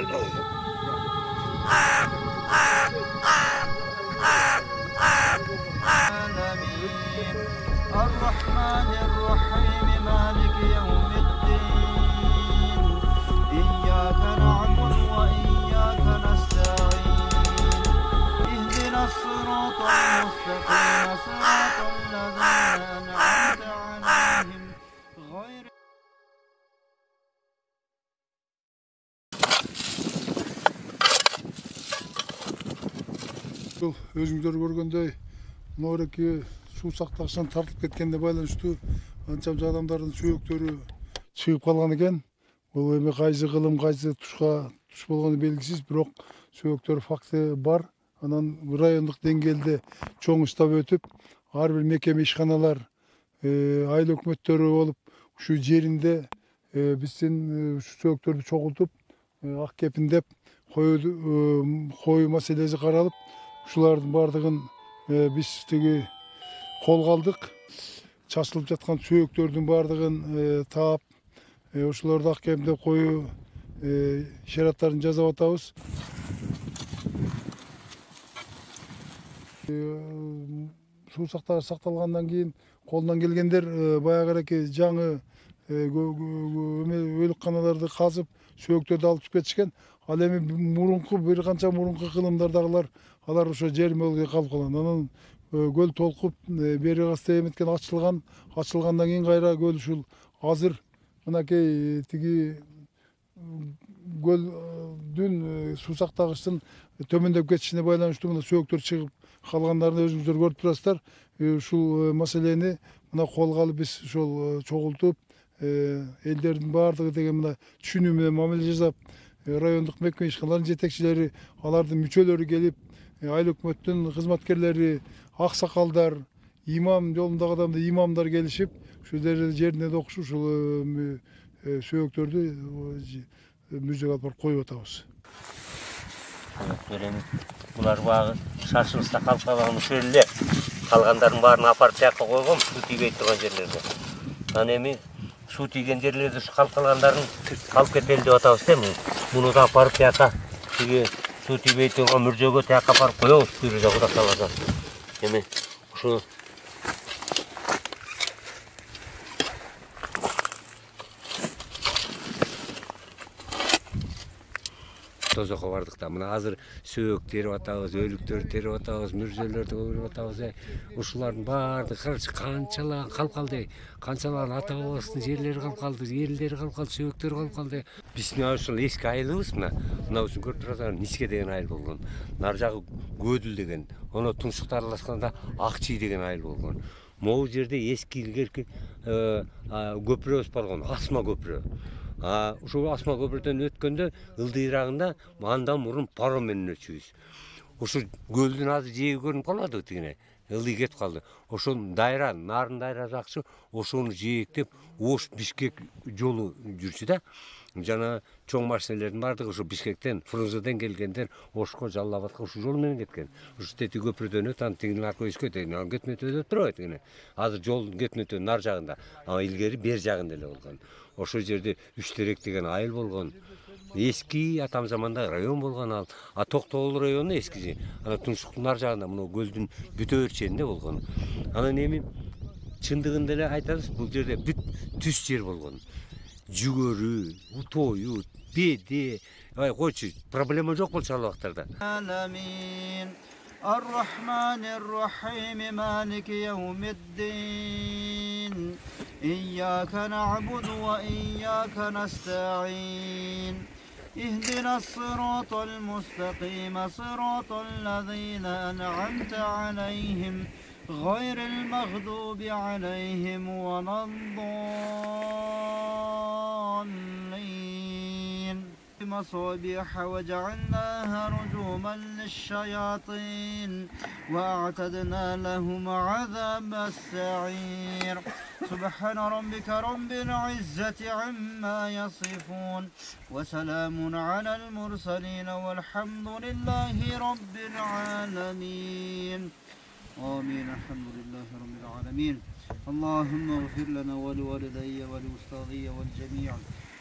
الرحمن الرحيم مالك يوم الدين إياك نعبد وإياك نستعين اهدنا الصراط المستقيم صراط الذين أنعمت عليهم غير Özüңдөр көргөндөй Ноореке суу сактагычтан тартылып кеткенде байланыштуу анча адамдардын сөөктөрү чыгып калган экен. Бул эми кайсы кылым, кайсы тушка туш болгону белгисиз, бирок сөөктөр факты бар. Анан райондук деңгээлде чоң штаб өтүп, ар бир мекеме ишканалар, айыл өкмөттөрү болуп, ушу жеринде биздин ушу сөөктөрдү чогултуп, ак кепиндеп коюу маселеси каралып, ушулардын бардыгын биз тиги колго алдык. Чачылып жаткан сөөктөрдүн бардыгын таап, ошолорду ак кепиндеп коюу ишараттарын жасап атабыз. Суу сакталгандан кийин колунан келгендер баягыраки жаңы өлүкканаларды казып, сөөктөрдү алып чыгып кетишкен. Ал эми бир канча мурунку кылымдардагылар алар ошо жермелге калып калган. Анан көл толкуп, бери касты эметкен ачылган. Ачылгандан кийин кайра көл ушул азыр мынакей тиги көлдүн суу сактагычтын төмөндөп кетишине байланыштуу мына сөөктөр чыгып калгандарын өзүңүздөр көрүп турасыздар. Ушул маселени мына колго алып биз ошол чогултуп, элдердин бардыгы деген мына түшүнүү менен мамиле жасап, райондук мекеме ишканаларынын жетекчилери, алардын мүчөлөрү келип, айыл өкмөттүн кызматкерлери, аксакалдар, имам жолундагы адамдар, имамдар келишип, ушул жерине окуш ушул сөөктөрдү мүзөгө алып барып коюп атабыз. Булар багы шашылышта калып калган ушул эле калгандардын баарын апарып тияка койгом, суу тийбей турган жерлерде. Анан эми суу тийген жерлерде ушу калып калгандарын алып кетели деп атабыз да. Муну да апарып тияка тиги суу тийбей турган мүржөгө тияка апарып коебуз, бuyurса Кудай кааласа. Эми ушуну тозокко бардык да. Мына азыр сөөк терип атабыз, өлүктөрдү терип атабыз, мүржөлөрдү көрүп атабыз. Ушулардын баардыгы канчалар калып калды. Канчалар ата бабабыздын жерлери калып калды, элдери калып калды, сөөктөрү калып калды. Биз мына ушул эски айылыбыз мына ушун көрүп турасыздар, Ниске деген айыл болгон. Нар жагы Көдүл деген, оно Тунчукта аралашканда Акчий деген айыл болгон. Могу жерде эски илгерки көпүрөбүз болгон, Асма көпүрө. Ушул Асма көпүрөдөн өткөндө ылдыйрагында андан мурун паром менен өтчүбүз. Ушул көлдүн азыр жээги көрүнүп калбадыбы тигине? Ылдый кетип калды. Ошол дайра, нарын дайрасы акчы, ошону жээктеп Ош Бишкек жолу жүрчү да. Жана чоң машиналердин бардыгы ушу Бишкектен, Фрунзеден келгендер Ошко, Жалал Абадка ушул жол менен кеткен. Ушу тети көпүрөдөн өтүп, анан тигинин аркы өскө тегине кетмөтөдө турабайт тигине. Азыр жол кетмөтө нар жагында, ама илгери бер жагында эле болгон. Ошол жерде Үштерек деген айыл болгон. Эски атам заманда район болгон ал. Токтогул району эскиси. Анан Тунчуктун нар жагында мына көлдүн бүтө өрченинде болгон. Анан эми чындыгында эле айтабыз, бул жерде бүт түз жер болгон. Жүгөрү, утою, беде, койчу, проблема жок болчу ал убактарда. الرحمن الرحيم مالك يوم الدين إياك نعبد وإياك نستعين اهدنا الصراط المستقيم صراط الذين أنعمت عليهم غير المغضوب عليهم ولا الضالين مصابيح وجعلناها رجوما للشياطين واعتدنا لهم عذاب السعير سبحان ربك رب العزة عما يصفون وسلام على المرسلين والحمد لله رب العالمين آمين الحمد لله رب العالمين اللهم اغفر لنا ولوالدي ولأستاذي والجميع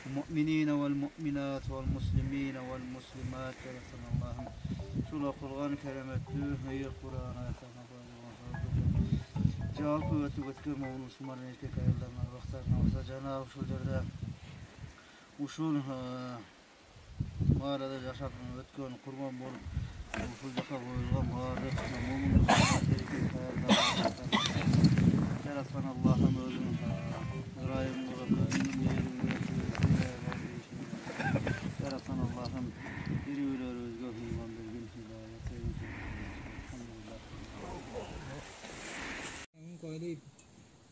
المؤمنين والمؤمنات والمسلمين والمسلمات رحمة الله شula Kur'an keremetü hayır Kur'an'a cevap kuvveti götürme onu Müslüman erkek ayarlarına baktarına olsa Cenab-ı Şuldur'da uşul mağarada yaşatın ötken kurban bolup uşuldaka koyulgan mağarada mumun Müslüman erkek ayarlarına yaratan Allah'ım özünün ırayım özünün yaratan Allah'ım bir öyler özgür iman bilgin hidayet انقلب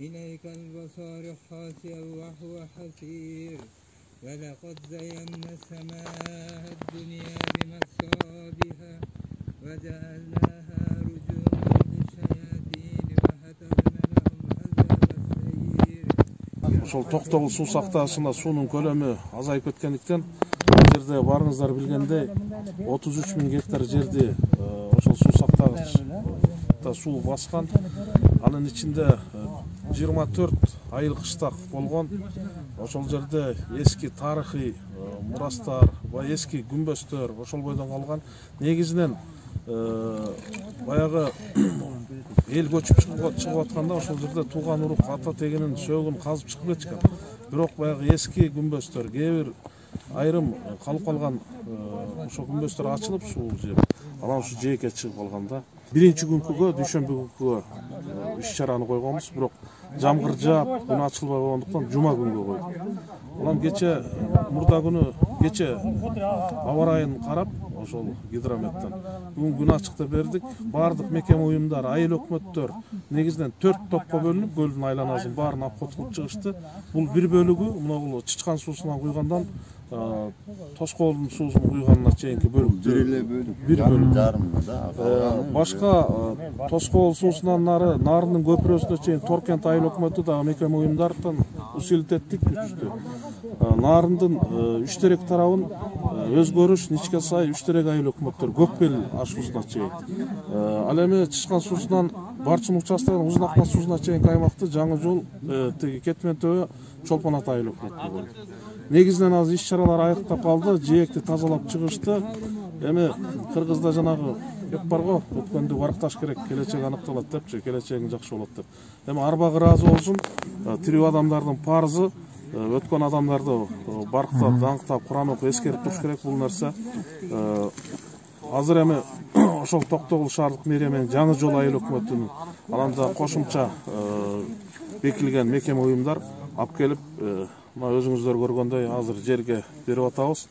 إليك البصار خاسئا وهو حسير ولقد زينا السماء الدنيا بمصابيح وجعلناها رجوما للشياطين وأعتدنا لهم عذاب السعير. Ошол Токтогул суу сактагычында суунун көлөмү азайып кеткендиктен бул жерде барыңыздар билгендей 33 000 гектар жерди ошол суу сактагычта суу баскан. Анын ичинде 24 айыл кыштак болгон. Ошол жерде эски тарыхый мурастар, эски күмбөздөр ошол бойдон калган. Негизинен баягы эл көчүп чыгып атканда ошол жерде тууган урук ата тегинин сөөгүн казып чыгып кетишкен. Бирок баягы эски күмбөздөр, кээ бир айрым калып калган ошол күмбөздөр ачылып суу жеп, анан ушу жээкке чыгып калган да. Биринчи күнкүгө, дүйшөмбү күнкүгө иш-чараны койгонбуз, бирок жамгыр жаап, күн ачылбай болгондуктан жума күнгө койдук. Анан кече мурда күнү кече аба ырайын карап, ошол гидрометтен бүгүн күн ачыкта бердик. Бардык мекеме уюмдар, айыл өкмөттөр негизинен 4 топко бөлүнүп, көлдүн айланасын баарын апкот кылып чыгышты. Бул бир бөлүгү мына бул Чычкан суусунан куйгандан Тоскоолдун суусун куйганына чейинки бөлүктү бир бөлүк жарымда да. Башка Тоскоол суусунан нарынын көпүрөсүнө чейин Торкент айыл өкмөтү дагы мекеме уюмдардан усилтеттик күчтү. Нарындын Үштерек тарабын Өзгөрүш, Ничке сай, Үштерек айыл өкмөттөр Көкбел ашуусуна чейин. Ал эми Чычкан суусунан Барчын участогунун Узунакман суусуна чейинки аймакты жаңы жол тиги Кетмен төбө Чолпон ата айыл өкмөтү болду. Негизинен азыр иш-чаралар айыктап калды, жээкти тазалап чыгышты. Эми Кыргызда жанагы кеп бар го, өткөндө баркташ керек, келечек аныкталат депчи, келечегиң жакшы болот деп. Эми арбагы ыраазы болсун, тирүү адамдардын парызы өткөн адамдарды барктап, даңктап, Куран окуп эскерип туруш керек бул нерсе. Азыр эми ошол Токтогул шаардык мэрия менен жаңы жол айыл өкмөтүнүн ананда кошумча бекилген мекеме уюмдар алып келип, мына өзүңүздөр көргөндөй азыр жерге берип атабыз.